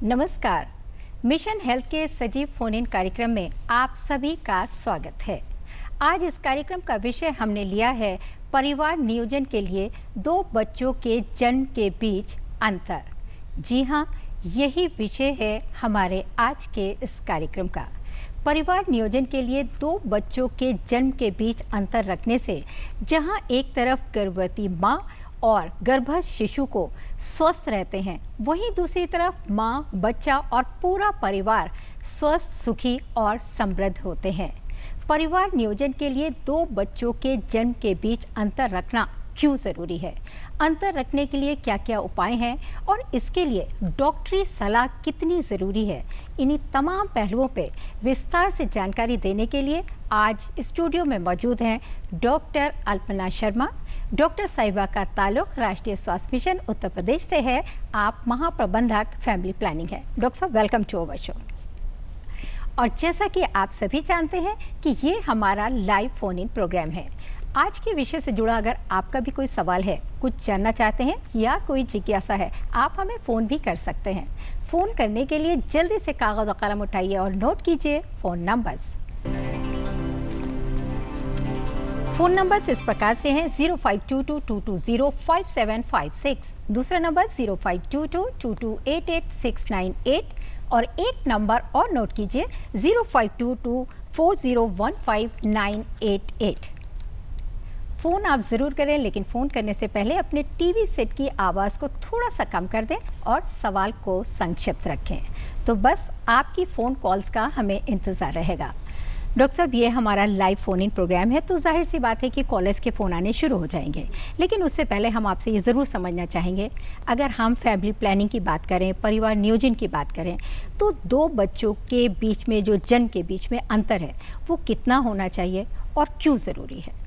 नमस्कार। Mission health के सजीव फोन इन कार्यक्रम में आप सभी का स्वागत है। आज इस कार्यक्रम का विषय हमने लिया है परिवार नियोजन के लिए दो बच्चों के जन्म के बीच अंतर। जी हाँ, यही विषय है हमारे आज के इस कार्यक्रम का। परिवार नियोजन के लिए दो बच्चों के जन्म के बीच अंतर रखने से जहाँ एक तरफ गर्भवती माँ और गर्भस्थ शिशु को स्वस्थ रहते हैं, वहीं दूसरी तरफ माँ, बच्चा और पूरा परिवार स्वस्थ, सुखी और समृद्ध होते हैं। परिवार नियोजन के लिए दो बच्चों के जन्म के बीच अंतर रखना क्यों ज़रूरी है, अंतर रखने के लिए क्या क्या उपाय हैं और इसके लिए डॉक्टरी सलाह कितनी ज़रूरी है, इन्हीं तमाम पहलुओं पे विस्तार से जानकारी देने के लिए आज स्टूडियो में मौजूद हैं डॉक्टर अल्पना शर्मा। डॉक्टर साहिबा का ताल्लुक राष्ट्रीय स्वास्थ्य मिशन उत्तर प्रदेश से है। आप महाप्रबंधक फैमिली प्लानिंग है। डॉक्टर साहब, वेलकम टू अवर शो। और जैसा कि आप सभी जानते हैं कि ये हमारा लाइव फोन इन प्रोग्राम है। आज के विषय से जुड़ा अगर आपका भी कोई सवाल है, कुछ जानना चाहते हैं या कोई जिज्ञासा है, आप हमें फ़ोन भी कर सकते हैं। फ़ोन करने के लिए जल्दी से कागज़ और कलम उठाइए और नोट कीजिए फ़ोन नंबर्स। फ़ोन नंबर्स इस प्रकार से हैं 052222055756, दूसरा नंबर 052222888698 और एक नंबर और नोट कीजिए 052240159888। फ़ोन आप ज़रूर करें, लेकिन फ़ोन करने से पहले अपने टीवी सेट की आवाज़ को थोड़ा सा कम कर दें और सवाल को संक्षिप्त रखें। तो बस आपकी फ़ोन कॉल्स का हमें इंतज़ार रहेगा। डॉक्टर साहब, ये हमारा लाइव फ़ोन इन प्रोग्राम है, तो जाहिर सी बात है कि कॉलर्स के फ़ोन आने शुरू हो जाएंगे। लेकिन उससे पहले हम आपसे ये ज़रूर समझना चाहेंगे, अगर हम फैमिली प्लानिंग की बात करें, परिवार नियोजन की बात करें, तो दो बच्चों के बीच में जो जन्म के बीच में अंतर है वो कितना होना चाहिए और क्यों ज़रूरी है?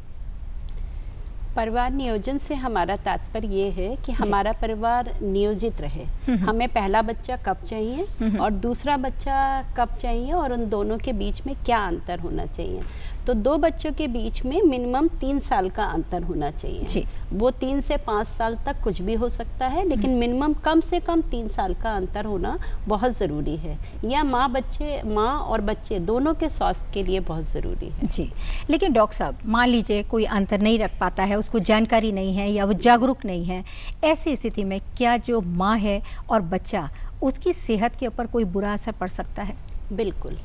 परिवार नियोजन से हमारा तात्पर्य ये है कि हमारा परिवार नियोजित रहे। हमें पहला बच्चा कब चाहिए और दूसरा बच्चा कब चाहिए और उन दोनों के बीच में क्या अंतर होना चाहिए। तो दो बच्चों के बीच में मिनिमम 3 साल का अंतर होना चाहिए। वो 3 से 5 साल तक कुछ भी हो सकता है, लेकिन मिनिमम कम से कम 3 साल का अंतर होना बहुत ज़रूरी है। या माँ और बच्चे दोनों के स्वास्थ्य के लिए बहुत ज़रूरी है। जी, लेकिन डॉक्टर साहब, मान लीजिए कोई अंतर नहीं रख पाता है, उसको जानकारी नहीं है या वो जागरूक नहीं है, ऐसी स्थिति में क्या जो माँ है और बच्चा, उसकी सेहत के ऊपर कोई बुरा असर पड़ सकता है? बिल्कुल,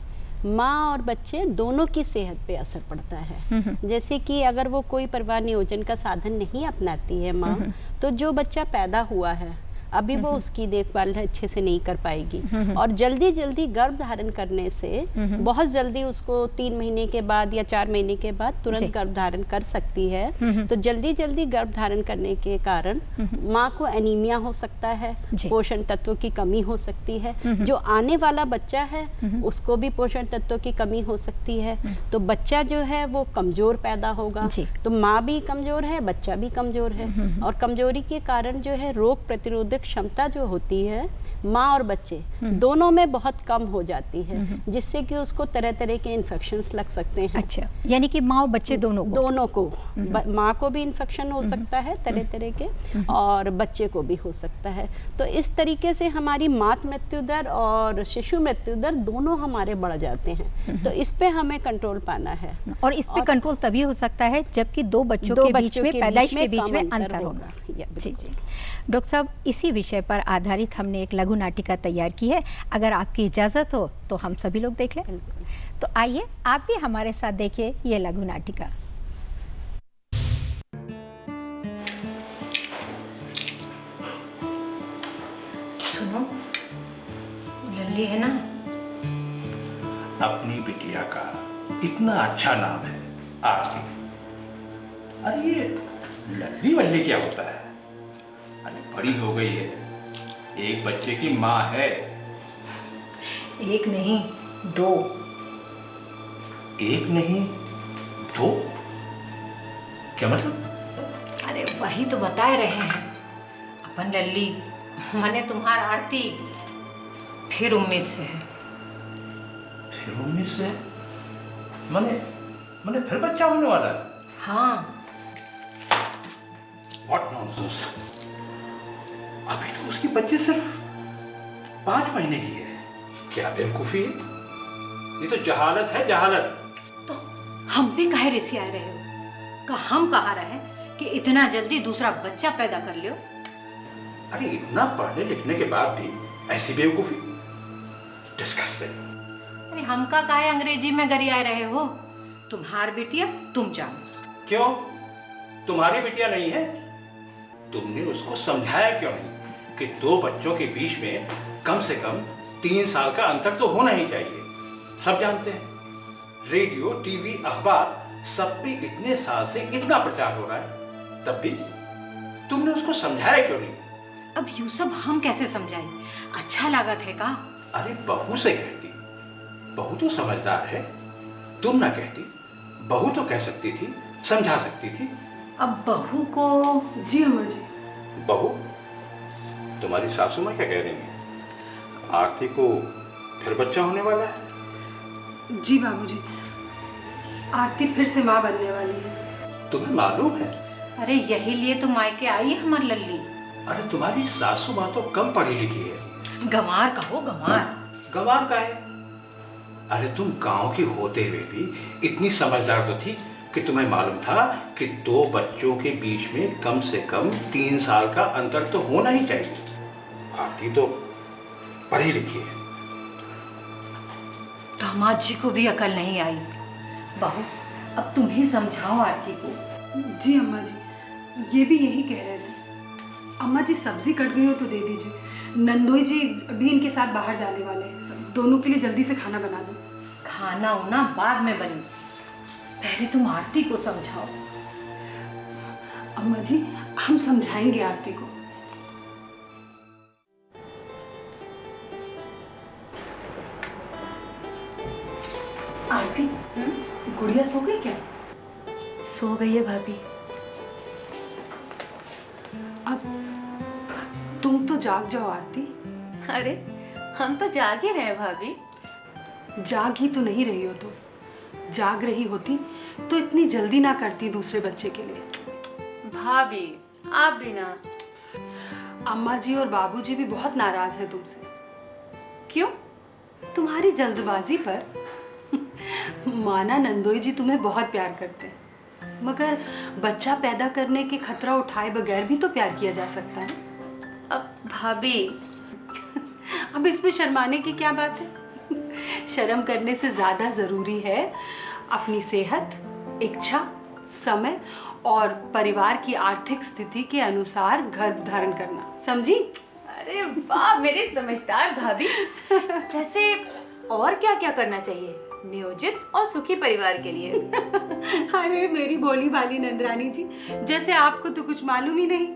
माँ और बच्चे दोनों की सेहत पे असर पड़ता है। जैसे कि अगर वो कोई परिवार नियोजन का साधन नहीं अपनाती है माँ, तो जो बच्चा पैदा हुआ है अभी वो उसकी देखभाल अच्छे से नहीं कर पाएगी और जल्दी जल्दी गर्भ धारण करने से बहुत जल्दी उसको 3 महीने के बाद या 4 महीने के बाद तुरंत गर्भ धारण कर सकती है। तो जल्दी जल्दी गर्भ धारण करने के कारण माँ को एनीमिया हो सकता है, पोषण तत्वों की कमी हो सकती है। जो आने वाला बच्चा है उसको भी पोषण तत्वों की कमी हो सकती है। तो बच्चा जो है वो कमजोर पैदा होगा। तो माँ भी कमजोर है, बच्चा भी कमजोर है और कमजोरी के कारण जो है रोग प्रतिरोधक क्षमता जो होती है माँ और बच्चे दोनों में बहुत कम हो जाती है, जिससे कि उसको तरह तरह के इन्फेक्शंस लग सकते हैं। अच्छा, यानी कि माँ और बच्चे दोनों को माँ को भी इन्फेक्शन हो सकता है तरह तरह के और बच्चे को भी हो सकता है। तो इस तरीके से हमारी मातृ मृत्यु दर और शिशु मृत्यु दर दोनों हमारे बढ़ जाते हैं। तो इस पे हमें कंट्रोल पाना है और इस पे कंट्रोल तभी हो सकता है जबकि दो बच्चों के बीच में, पैदाइश के बीच में अंतर होगा। जी जी डॉक्टर साहब, इसी विषय पर आधारित हमने एक लघु नाटिका तैयार की है। अगर आपकी इजाज़त हो तो हम सभी लोग देख लें। तो आइए आप भी हमारे साथ देखिए ये लघु नाटिका। सुनो, लल्ली है ना, अपनी बिटिया का इतना अच्छा नाम है आरती। अरे ये लल्ली वल्ली क्या होता है? अरे बड़ी हो गई है, एक बच्चे की माँ है। एक नहीं 2। एक नहीं 2? क्या मतलब? अरे वही तो बता रहे हैं अपन लल्ली मने तुम्हार आरती फिर उम्मीद से है। फिर उम्मीद से? मने फिर बच्चा होने वाला है? हाँ। What nonsense! अभी तो उसकी बच्चे सिर्फ 5 महीने की है। क्या बेवकूफी है, ये तो जहालत है, जहालत। तो हम पे काहे रिसिया रहे हो? हम कहा रहे कि इतना जल्दी दूसरा बच्चा पैदा कर लियो? अरे इतना पढ़ने लिखने के बाद भी ऐसी बेवकूफी, डिस्गस्टिंग। अरे हमका काहे अंग्रेजी में गरियाए रहे हो? तुम्हार बिटिया तुम जानो। क्यों, तुम्हारी बिटिया नहीं है? तुमने उसको समझाया क्यों नहीं कि 2 बच्चों के बीच में कम से कम 3 साल का अंतर तो होना ही चाहिए? सब जानते हैं, रेडियो, टीवी, अखबार सब पे इतने साल से इतना प्रचार हो रहा है, तब भी तुमने उसको समझाया क्यों नहीं? अब यू सब हम कैसे समझाएं? अच्छा लागत है का? अरे बहू से कहती, बहू तो समझदार है। तुम ना कहती, बहू तो कह सकती थी, समझा सकती थी। अब बहू को? जी अम्मा जी। बहू, तुम्हारी सासू माँ क्या कह रही है? आरती को फिर बच्चा होने वाला है? जी बाबूजी, आरती फिर से माँ बनने वाली है। तुम्हें मालूम है? अरे यही लिए तो मायके आई है हमारी लल्ली। अरे तुम्हारी सासू माँ तो कम पढ़ी लिखी है। गंवार कहो, गंवार। गंवार का है? अरे तुम गांव की होते हुए भी इतनी समझदार तो थी कि तुम्हें मालूम था कि 2 बच्चों के बीच में कम से कम 3 साल का अंतर तो होना ही चाहिए। आरती तो पढ़ी लिखी है। दामाद जी को भी अकल नहीं आई। बहू, अब तुम ही समझाओ आरती को। जी अम्मा जी, ये भी यही कह रहे थे। अम्मा जी सब्जी कट गई हो तो दे दीजिए। नंदोई जी भी इनके साथ बाहर जाने वाले हैं, दोनों के लिए जल्दी से खाना बना दो। खाना होना बाद में बनी, पहले तुम आरती को समझाओ। अम्मा जी, हम समझाएंगे आरती को। आरती, गुड़िया सो गई क्या? सो गई है भाभी। अब तुम तो जाग जाओ आरती। अरे हम तो जाग ही रहे भाभी। जाग ही तो नहीं रही हो तुम। जाग रही होती तो इतनी जल्दी ना करती दूसरे बच्चे के लिए। भाभी आप भी ना। अम्मा जी और बाबूजी भी बहुत नाराज हैं तुमसे। क्यों? तुम्हारी जल्दबाजी पर। माना नंदोई जी तुम्हें बहुत प्यार करते हैं, मगर बच्चा पैदा करने के खतरा उठाए बगैर भी तो प्यार किया जा सकता है। अब भाभी अब इसमें शर्माने की क्या बात है? शर्म करने से ज्यादा जरूरी है अपनी सेहत, इच्छा, समय और परिवार की आर्थिक स्थिति के अनुसार गर्भ धारण करना। समझी? अरे वाह मेरी समझदार भाभी। वैसे और क्या क्या करना चाहिए नियोजित और सुखी परिवार के लिए? अरे मेरी भोली भाली नंदरानी जी, जैसे आपको तो कुछ मालूम ही नहीं।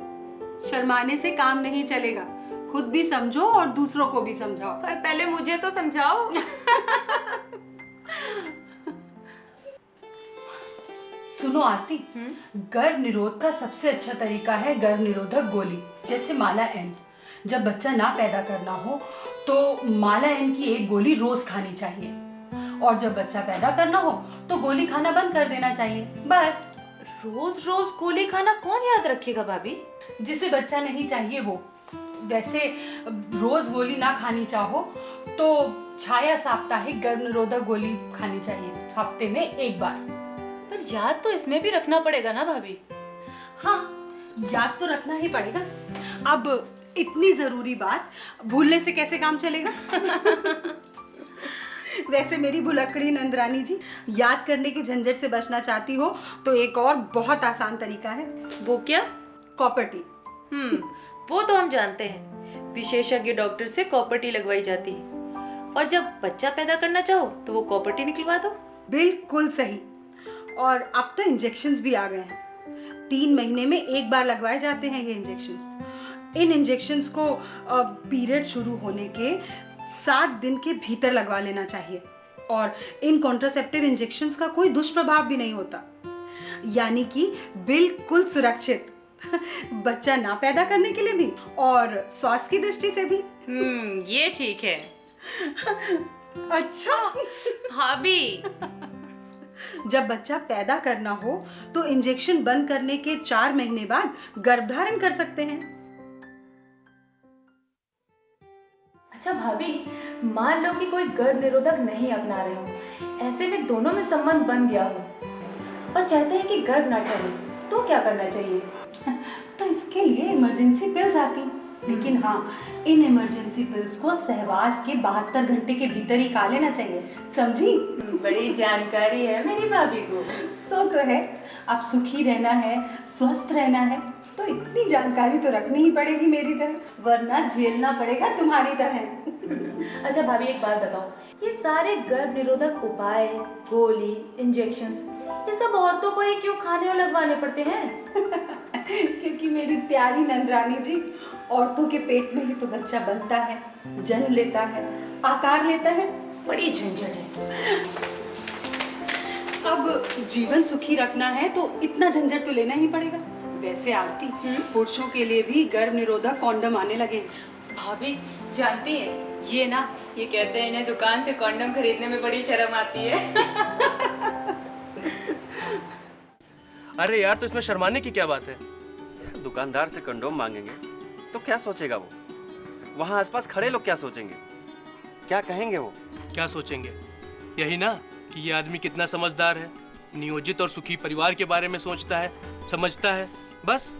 शर्माने से काम नहीं चलेगा, खुद भी समझो और दूसरों को भी समझाओ। पर पहले मुझे तो समझाओ। सुनो आरती, गर्भ निरोध का सबसे अच्छा तरीका है गर्भ निरोधक गोली, जैसे माला एन। जब बच्चा ना पैदा करना हो तो माला एन की 1 गोली रोज खानी चाहिए, और जब बच्चा पैदा करना हो तो गोली खाना बंद कर देना चाहिए, बस। रोज रोज गोली खाना कौन याद रखेगा भाभी? जिसे बच्चा नहीं चाहिए वो। वैसे रोज गोली ना खानी चाहो तो छाया साप्ताहिक गर्भ निरोधक गोली खानी चाहिए, हफ्ते में 1 बार। पर याद तो इसमें भी रखना पड़ेगा ना भाभी? हाँ, याद तो रखना ही पड़ेगा। अब इतनी जरूरी बात भूलने से कैसे काम चलेगा? वैसे मेरी भुलक्कड़ी नंदरानी जी, याद करने की झंझट से बचना चाहती हो तो एक और बहुत आसान तरीका है। वो क्या? Copper T. वो तो हम जानते हैं, विशेषज्ञ डॉक्टर से कॉपर टी लगवाई जाती है, और जब बच्चा पैदा करना चाहो तो वो कॉपर टी निकलवा दो। बिल्कुल सही। और अब तो इंजेक्शंस भी आ गए हैं, 3 महीने में 1 बार लगवाए जाते हैं ये इंजेक्शन। इन इंजेक्शंस को पीरियड शुरू होने के 7 दिन के भीतर लगवा लेना चाहिए, और इन कॉन्ट्रासेप्टिव इंजेक्शंस का कोई दुष्प्रभाव भी नहीं होता, यानी कि बिल्कुल सुरक्षित। बच्चा ना पैदा करने के लिए भी और स्वास्थ्य की दृष्टि से भी। ये ठीक है। अच्छा भाभी, जब बच्चा पैदा करना हो तो इंजेक्शन बंद करने के 4 महीने बाद गर्भधारण कर सकते हैं। अच्छा भाभी, मान लो कि कोई गर्भ निरोधक नहीं अपना रहे हो, ऐसे में दोनों में संबंध बन गया हो और चाहते हैं कि गर्भ ना टले, तो क्या करना चाहिए? तो इसके लिए इमरजेंसी पिल्स आती, लेकिन हाँ, इन इमरजेंसी पिल्स को सहवास के 72 घंटे के भीतर ही खा लेना चाहिए, समझी? बड़ी जानकारी है मेरी भाभी को। सो तो है, अब सुखी रहना है, स्वस्थ रहना है, तो इतनी जानकारी तो रखनी ही पड़ेगी मेरी तरह, वरना झेलना पड़ेगा तुम्हारी तरह। अच्छा भाभी, एक बात बताओ, ये सारे गर्भ निरोधक उपाय, गोली, इंजेक्शंस, ये सब औरतों को ही क्यों खाने और लगवाने पड़ते हैं? क्योंकि मेरी प्यारी नंदरानी जी, औरतों के पेट में ही तो बच्चा बनता है, जन्म लेता है, आकार लेता है, बड़ी झंझट है। अब जीवन सुखी रखना है तो इतना झंझट तो लेना ही पड़ेगा। वैसे आरती, पुरुषों के लिए भी गर्भ निरोधक कॉन्डम आने लगे। भाभी जानती है, ये ना, ये कहते हैं इन्हें दुकान से कॉन्डम खरीदने में बड़ी शर्म आती है। अरे यार, तो इसमें शर्माने की क्या बात है? दुकानदार से कंडोम मांगेंगे तो क्या सोचेगा वो? वहाँ आसपास खड़े लोग क्या सोचेंगे, क्या कहेंगे वो? क्या सोचेंगे? यही ना कि ये आदमी कितना समझदार है, नियोजित और सुखी परिवार के बारे में सोचता है, समझता है, बस।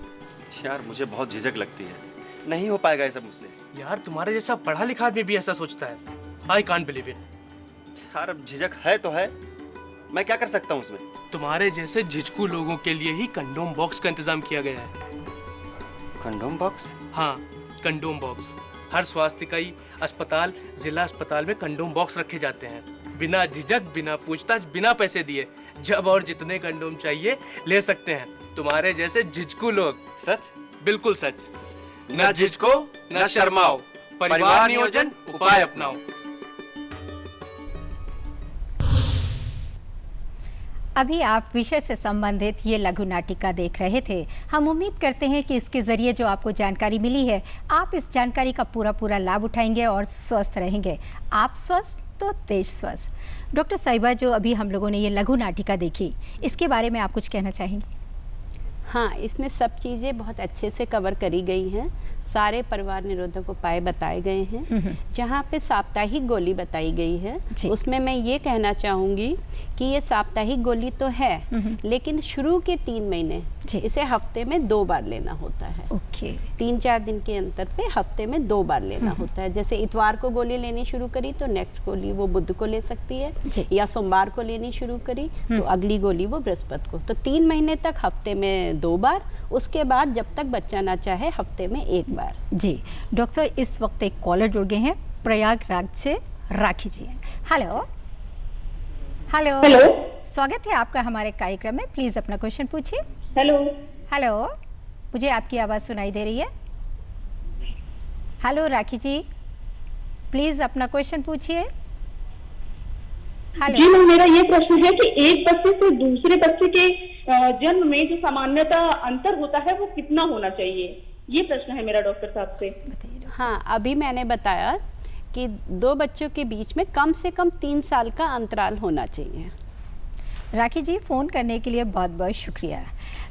यार मुझे बहुत झिझक लगती है, नहीं हो पाएगा ये सब मुझसे। यार तुम्हारे जैसा पढ़ा लिखा आदमी भी ऐसा सोचता है? I can't believe it. यार अब झिझक है तो है, मैं क्या कर सकता हूँ उसमें? तुम्हारे जैसे झिझकू लोगों के लिए ही कंडोम बॉक्स का इंतजाम किया गया है। Condom box? हाँ, कंडोम बॉक्स। हर स्वास्थ्य इकाई, अस्पताल, जिला अस्पताल में कंडोम बॉक्स रखे जाते हैं, बिना झिझक, बिना पूछताछ, बिना पैसे दिए। जब और जितने कंडोम चाहिए ले सकते हैं तुम्हारे जैसे झिझकू लोग। सच? बिल्कुल सच। न झिझको न शर्माओ, परिवार नियोजन उपाय अपनाओ। अभी आप विषय से संबंधित ये लघु नाटिका देख रहे थे। हम उम्मीद करते हैं कि इसके ज़रिए जो आपको जानकारी मिली है, आप इस जानकारी का पूरा लाभ उठाएंगे और स्वस्थ रहेंगे। आप स्वस्थ तो देश स्वस्थ। डॉक्टर साहिबा, जो अभी हम लोगों ने ये लघु नाटिका देखी, इसके बारे में आप कुछ कहना चाहेंगे? हाँ, इसमें सब चीज़ें बहुत अच्छे से कवर करी गई हैं। सारे परिवार निरोधक उपाय बताए गए हैं। जहाँ पे साप्ताहिक गोली बताई गई है, उसमें मैं ये कहना चाहूँगी कि ये साप्ताहिक गोली तो है, लेकिन शुरू के 3 महीने इसे हफ्ते में 2 बार लेना होता है। 3-4 दिन के अंतर पे हफ्ते में 2 बार लेना होता है। जैसे इतवार को गोली लेनी शुरू करी तो नेक्स्ट गोली वो बुध को ले सकती है, या सोमवार को लेनी शुरू करी तो अगली गोली वो बृहस्पति को। तो 3 महीने तक हफ्ते में 2 बार, उसके बाद जब तक बच्चा ना चाहे हफ्ते में 1 बार। जी डॉक्टर, इस वक्त एक कॉलर जुड़ गए हैं प्रयागराज से, राखी जी हैं। हेलो हेलो हेलो, स्वागत है आपका हमारे कार्यक्रम में। प्लीज अपना क्वेश्चन पूछिए। हेलो हेलो, मुझे आपकी आवाज़ सुनाई दे रही है? हेलो राखी जी, प्लीज अपना क्वेश्चन पूछिए। हेलो जी मैम, मेरा ये प्रश्न है कि एक बच्चे से दूसरे बच्चे के जन्म में जो सामान्यतः अंतर होता है वो कितना होना चाहिए, ये प्रश्न है मेरा डॉक्टर साहब से। हाँ, अभी मैंने बताया कि 2 बच्चों के बीच में कम से कम 3 साल का अंतराल होना चाहिए। राखी जी, फ़ोन करने के लिए बहुत बहुत शुक्रिया।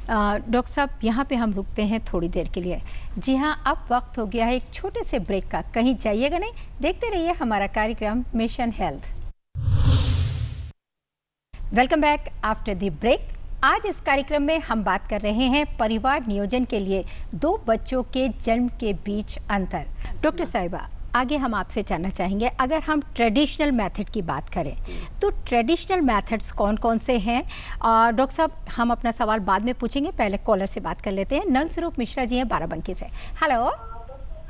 डॉक्टर साहब, यहाँ पे हम रुकते हैं थोड़ी देर के लिए। जी हाँ, अब वक्त हो गया है एक छोटे से ब्रेक का। कहीं जाइएगा नहीं, देखते रहिए हमारा कार्यक्रम mission health. Welcome back after the break. आज इस कार्यक्रम में हम बात कर रहे हैं परिवार नियोजन के लिए 2 बच्चों के जन्म के बीच अंतर। डॉक्टर साहिबा, आगे हम आपसे जानना चाहेंगे, अगर हम ट्रेडिशनल मेथड की बात करें तो ट्रेडिशनल मेथड्स कौन कौन से हैं? डॉक्टर साहब, हम अपना सवाल बाद में पूछेंगे, पहले कॉलर से बात कर लेते हैं। नंद स्वरूप मिश्रा जी हैं बाराबंकी से। हेलो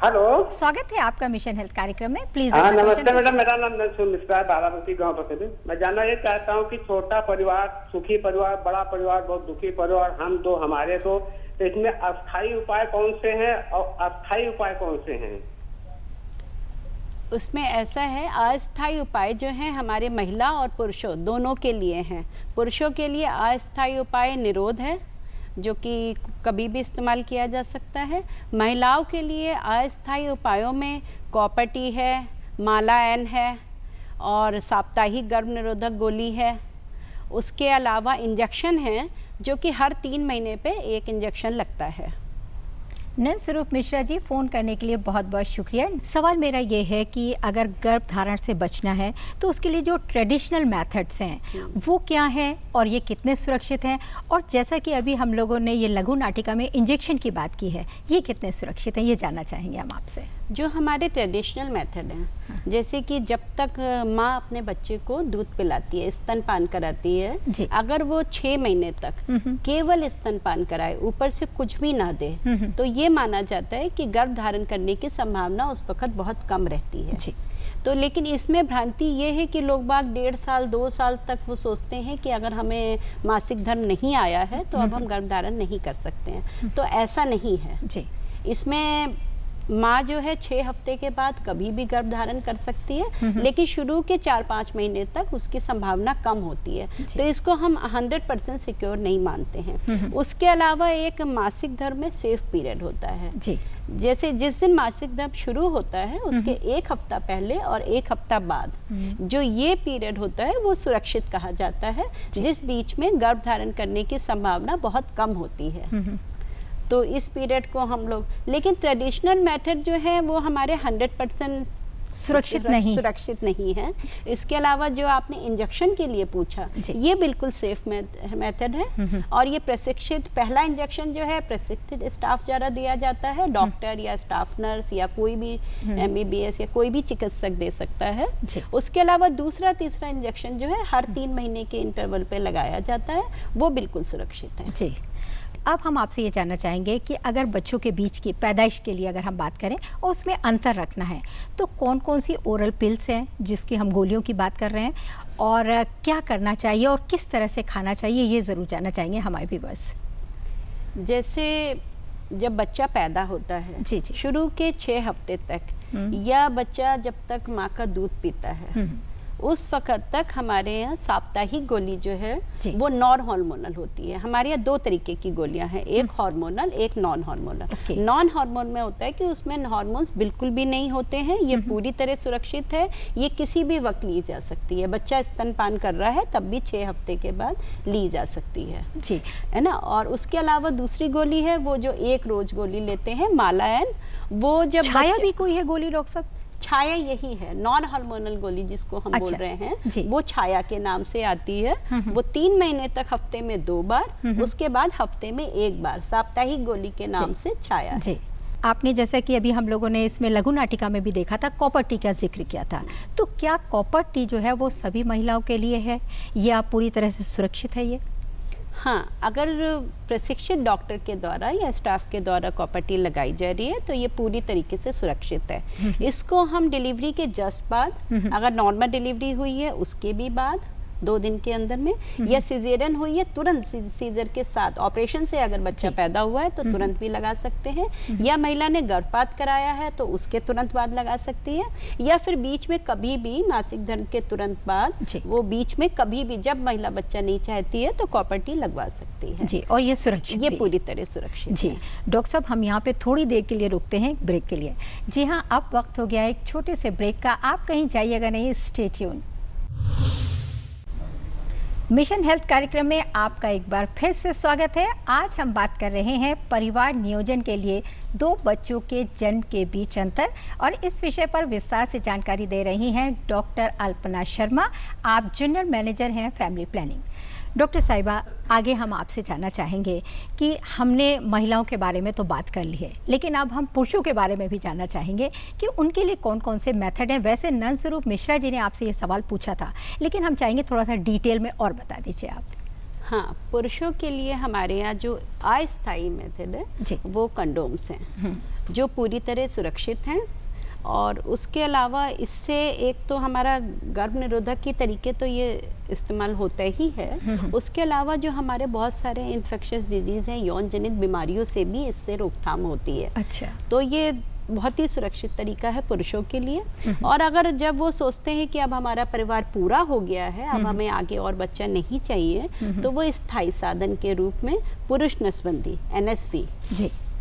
हेलो, स्वागत है आपका मिशन हेल्थ कार्यक्रम में। प्लीज। हाँ नमस्ते मैडम, मेरा नाम नंद स्वरूप मिश्रा है, बाराबंकी गाँव पर। मैं जानना ये चाहता हूँ कि छोटा परिवार, सुखी परिवार, बड़ा परिवार, बहुत दुखी परिवार, हम 2 हमारे 2, तो इसमें अस्थायी उपाय कौन से हैं और अस्थायी उपाय कौन से हैं? उसमें ऐसा है, अस्थायी उपाय जो हैं हमारे महिला और पुरुषों दोनों के लिए हैं। पुरुषों के लिए अस्थायी उपाय निरोध है, जो कि कभी भी इस्तेमाल किया जा सकता है। महिलाओं के लिए अस्थायी उपायों में कॉपर्टी है, माला एन है और साप्ताहिक गर्भ निरोधक गोली है। उसके अलावा इंजेक्शन है, जो कि हर 3 महीने पे 1 इंजेक्शन लगता है। नंद स्वरूप मिश्रा जी, फ़ोन करने के लिए बहुत बहुत शुक्रिया। सवाल मेरा ये है कि अगर गर्भ धारण से बचना है तो उसके लिए जो ट्रेडिशनल मेथड्स हैं वो क्या हैं और ये कितने सुरक्षित हैं, और जैसा कि अभी हम लोगों ने ये लघु नाटिका में इंजेक्शन की बात की है, ये कितने सुरक्षित हैं, ये जानना चाहेंगे हम आपसे। जो हमारे ट्रेडिशनल मेथड हैं, जैसे कि जब तक माँ अपने बच्चे को दूध पिलाती है, स्तनपान कराती है, अगर वो 6 महीने तक केवल स्तनपान कराए, ऊपर से कुछ भी ना दे, तो ये माना जाता है कि गर्भ धारण करने की संभावना उस वक्त बहुत कम रहती है। तो लेकिन इसमें भ्रांति ये है कि लोग बाग 1.5 साल 2 साल तक वो सोचते हैं कि अगर हमें मासिक धर्म नहीं आया है तो अब हम गर्भ धारण नहीं कर सकते हैं। तो ऐसा नहीं है जी। इसमें माँ जो है 6 हफ्ते के बाद कभी भी गर्भ धारण कर सकती है, लेकिन शुरू के 4-5 महीने तक उसकी संभावना कम होती है। तो इसको हम 100% सिक्योर नहीं मानते हैं। उसके अलावा एक मासिक धर्म में सेफ पीरियड होता है जी। जैसे जिस दिन मासिक धर्म शुरू होता है उसके 1 हफ्ता पहले और 1 हफ्ता बाद जो ये पीरियड होता है वो सुरक्षित कहा जाता है, जिस बीच में गर्भ धारण करने की संभावना बहुत कम होती है। तो इस पीरियड को हम लोग, लेकिन ट्रेडिशनल मेथड जो है वो हमारे 100% सुरक्षित नहीं है। इसके अलावा जो आपने इंजेक्शन के लिए पूछा, ये बिल्कुल सेफ मेथड है। और ये प्रशिक्षित, पहला इंजेक्शन जो है प्रशिक्षित स्टाफ द्वारा दिया जाता है, डॉक्टर या स्टाफ नर्स या कोई भी MBBS या कोई भी चिकित्सक दे सकता है। उसके अलावा दूसरा तीसरा इंजेक्शन जो है हर 3 महीने के इंटरवल पे लगाया जाता है, वो बिल्कुल सुरक्षित है जी। अब हम आपसे ये जानना चाहेंगे कि अगर बच्चों के बीच की पैदाइश के लिए अगर हम बात करें और उसमें अंतर रखना है तो कौन कौन सी ओरल पिल्स हैं जिसकी हम गोलियों की बात कर रहे हैं, और क्या करना चाहिए और किस तरह से खाना चाहिए, ये ज़रूर जानना चाहेंगे हमारे व्यूअर्स। जैसे जब बच्चा पैदा होता है जी, शुरू के 6 हफ्ते तक या बच्चा जब तक माँ का दूध पीता है उस वक्त तक हमारे यहाँ साप्ताहिक गोली जो है वो नॉन हार्मोनल होती है। हमारे यहाँ 2 तरीके की गोलियां हैं, एक हार्मोनल एक नॉन हार्मोनल। नॉन हार्मोन में होता है कि उसमें हार्मोन्स बिल्कुल भी नहीं होते हैं, ये पूरी तरह सुरक्षित है, ये किसी भी वक्त ली जा सकती है। बच्चा स्तनपान कर रहा है तब भी 6 हफ्ते के बाद ली जा सकती है जी, है ना। और उसके अलावा दूसरी गोली है वो जो 1 रोज गोली लेते हैं, मालायन। वो जब छाया भी कोई है गोली डॉक्टर साहब? छाया यही है, नॉन हार्मोनल गोली जिसको हम बोल रहे हैं, वो छाया के नाम से आती है। वो 3 महीने तक हफ्ते में 2 बार, उसके बाद हफ्ते में 1 बार, साप्ताहिक गोली के नाम से छाया जी। आपने जैसा कि अभी हम लोगों ने इसमें लघु नाटिका में भी देखा था, कॉपर टी का जिक्र किया था, तो क्या कॉपर टी जो है वो सभी महिलाओं के लिए है या पूरी तरह से सुरक्षित है ये? हाँ, अगर प्रशिक्षित डॉक्टर के द्वारा या स्टाफ के द्वारा कॉपर टी लगाई जा रही है तो ये पूरी तरीके से सुरक्षित है। इसको हम डिलीवरी के जस्ट बाद, अगर नॉर्मल डिलीवरी हुई है उसके भी बाद 2 दिन के अंदर में, या सिजेरियन हुई है तुरंत सीजर के साथ, ऑपरेशन से अगर बच्चा पैदा हुआ है तो तुरंत भी लगा सकते हैं, या महिला ने गर्भपात कराया है तो उसके तुरंत बाद लगा सकती है, या फिर बीच में कभी भी मासिक धर्म के तुरंत बाद, वो बीच में कभी भी जब महिला बच्चा नहीं चाहती है तो कॉपर टी लगवा सकती है जी। और ये सुरक्षित, ये पूरी तरह सुरक्षित जी। डॉक्टर साहब, हम यहाँ पे थोड़ी देर के लिए रुकते हैं ब्रेक के लिए। जी हाँ, अब वक्त हो गया एक छोटे से ब्रेक का, आप कहीं जाइएगा नहीं, स्टे ट्यून। मिशन हेल्थ कार्यक्रम में आपका एक बार फिर से स्वागत है। आज हम बात कर रहे हैं परिवार नियोजन के लिए 2 बच्चों के जन्म के बीच अंतर, और इस विषय पर विस्तार से जानकारी दे रही हैं डॉक्टर अल्पना शर्मा। आप जनरल मैनेजर हैं फैमिली प्लानिंग। डॉक्टर साहिबा, आगे हम आपसे जानना चाहेंगे कि हमने महिलाओं के बारे में तो बात कर ली है, लेकिन अब हम पुरुषों के बारे में भी जानना चाहेंगे कि उनके लिए कौन कौन से मेथड हैं। वैसे नंद स्वरूप मिश्रा जी ने आपसे ये सवाल पूछा था, लेकिन हम चाहेंगे थोड़ा सा डिटेल में और बता दीजिए आप। हाँ, पुरुषों के लिए हमारे यहाँ जो अस्थायी मेथड है वो कंडोम्स हैं, जो पूरी तरह सुरक्षित हैं। और उसके अलावा इससे एक तो हमारा गर्भ निरोधक की तरीके तो ये इस्तेमाल होता ही है, उसके अलावा जो हमारे बहुत सारे इन्फेक्शियस डिजीज़ हैं, यौन जनित बीमारियों से भी इससे रोकथाम होती है। अच्छा, तो ये बहुत ही सुरक्षित तरीका है पुरुषों के लिए। और अगर जब वो सोचते हैं कि अब हमारा परिवार पूरा हो गया है, अब हमें आगे और बच्चा नहीं चाहिए, तो वो स्थायी साधन के रूप में पुरुष नसबंदी NSV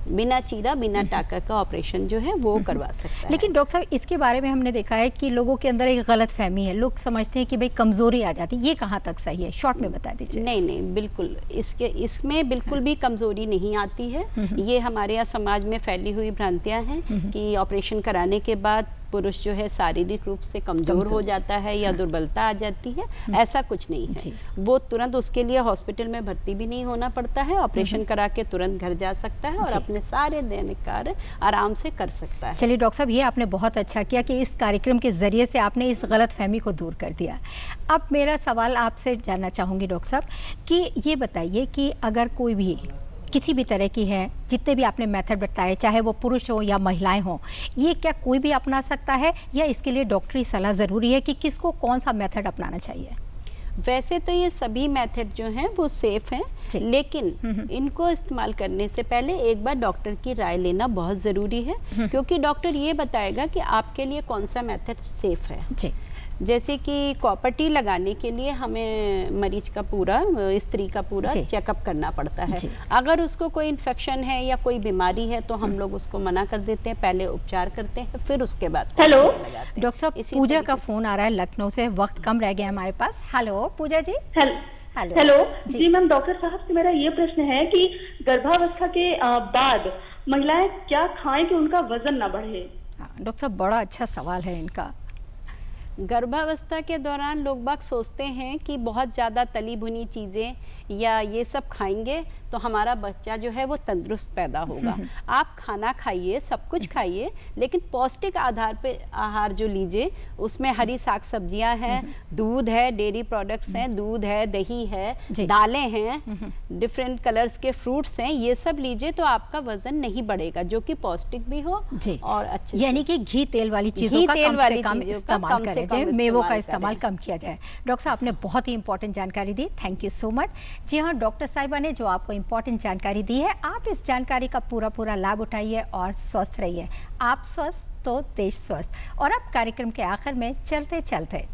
बिना चीरा बिना टाका का ऑपरेशन जो है वो करवा सकता है। लेकिन डॉक्टर साहब, इसके बारे में हमने देखा है कि लोगों के अंदर एक गलत फहमी है, लोग समझते हैं कि भाई कमजोरी आ जाती है, ये कहाँ तक सही है? शॉर्ट में बता दीजिए। नहीं, बिल्कुल इसमें बिल्कुल भी कमजोरी नहीं आती है। ये हमारे यहाँ समाज में फैली हुई भ्रांतियां हैं कि ऑपरेशन कराने के बाद पुरुष जो है शारीरिक रूप से कमजोर हो जाता है या दुर्बलता आ जाती है। ऐसा कुछ नहीं है। वो तुरंत उसके लिए हॉस्पिटल में भर्ती भी नहीं होना पड़ता है, ऑपरेशन करा के तुरंत घर जा सकता है और अपने सारे दैनिक कार्य आराम से कर सकता है। चलिए डॉक्टर साहब, ये आपने बहुत अच्छा किया कि इस कार्यक्रम के जरिए से आपने इस गलत फहमी को दूर कर दिया। अब मेरा सवाल आपसे जानना चाहूँगी डॉक्टर साहब कि ये बताइए कि अगर कोई भी किसी भी तरह की है, जितने भी आपने मेथड बताए, चाहे वो पुरुष हो या महिलाएं हों, ये क्या कोई भी अपना सकता है या इसके लिए डॉक्टरी सलाह ज़रूरी है कि किसको कौन सा मेथड अपनाना चाहिए? वैसे तो ये सभी मेथड जो हैं वो सेफ हैं, लेकिन इनको इस्तेमाल करने से पहले एक बार डॉक्टर की राय लेना बहुत ज़रूरी है, क्योंकि डॉक्टर ये बताएगा कि आपके लिए कौन सा मेथड सेफ है। जी। जैसे कि कॉपर टी लगाने के लिए हमें मरीज का पूरा, स्त्री का पूरा चेकअप करना पड़ता है। अगर उसको कोई इन्फेक्शन है या कोई बीमारी है तो हम लोग उसको मना कर देते हैं, पहले उपचार करते हैं, फिर उसके बाद। हेलो डॉक्टर साहब, पूजा का फोन आ रहा है लखनऊ से, वक्त कम रह गया हमारे पास। हेलो पूजा जी। हेलो जी मैम, डॉक्टर साहब से मेरा ये प्रश्न है कि गर्भावस्था के बाद महिलाएं क्या खाएं कि उनका वजन ना बढ़े? डॉक्टर साहब, बड़ा अच्छा सवाल है इनका। गर्भावस्था के दौरान लोग बाग सोचते हैं कि बहुत ज़्यादा तली भुनी चीज़ें या ये सब खाएंगे तो हमारा बच्चा जो है वो तंदुरुस्त पैदा होगा। आप खाना खाइए, सब कुछ खाइए, लेकिन पौष्टिक आधार पे आहार जो लीजिए, उसमें हरी साग सब्जियां हैं, दूध है, डेयरी प्रोडक्ट्स हैं, दूध है, दही है, दालें हैं, डिफरेंट कलर्स के फ्रूट्स हैं, ये सब लीजिए तो आपका वजन नहीं बढ़ेगा, जो कि पौष्टिक भी हो और अच्छे, यानी कि घी तेल वाली चीजों का कम से कम इस्तेमाल करें, मेवों का इस्तेमाल कम किया जाए। डॉक्टर साहब, आपने बहुत ही इंपॉर्टेंट जानकारी दी, थैंक यू सो मच। जी हाँ, डॉक्टर साहिबा ने जो आपको इंपॉर्टेंट जानकारी दी है, आप इस जानकारी का पूरा लाभ उठाइए और स्वस्थ रहिए। आप स्वस्थ तो देश स्वस्थ। और अब कार्यक्रम के आखिर में चलते चलते,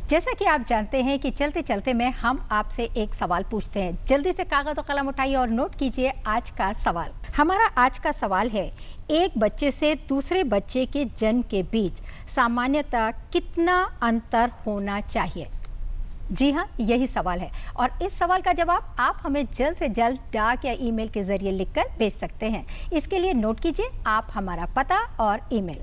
जैसा कि आप जानते हैं कि चलते चलते में हम आपसे एक सवाल पूछते हैं। जल्दी से कागज और कलम उठाइए और नोट कीजिए आज का सवाल। हमारा आज का सवाल है, एक बच्चे से दूसरे बच्चे के जन्म के बीच सामान्यतः कितना अंतर होना चाहिए? जी हाँ, यही सवाल है और इस सवाल का जवाब आप हमें जल्द से जल्द डाक या ईमेल के जरिए लिखकर भेज सकते हैं। इसके लिए नोट कीजिए आप हमारा पता और ईमेल।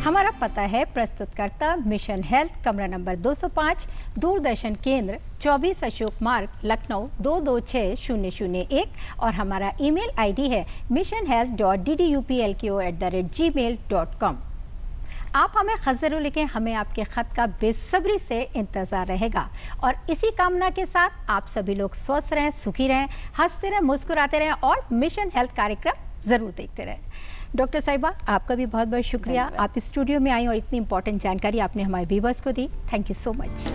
हमारा पता है प्रस्तुतकर्ता मिशन हेल्थ, कमरा नंबर 205, दूरदर्शन केंद्र, 24 अशोक मार्ग, लखनऊ 226001 और हमारा ईमेल आईडी है missionhealth.dduplko@gmail.com। आप हमें खत जरूर लिखें, हमें आपके खत का बेसब्री से इंतजार रहेगा। और इसी कामना के साथ आप सभी लोग स्वस्थ रहें, सुखी रहें, हंसते रहें, मुस्कुराते रहें और मिशन हेल्थ कार्यक्रम जरूर देखते रहें। डॉक्टर साहिबा, आपका भी बहुत बहुत शुक्रिया, आप स्टूडियो में आई और इतनी इंपॉर्टेंट जानकारी आपने हमारे व्यूवर्स को दी। Thank you so much.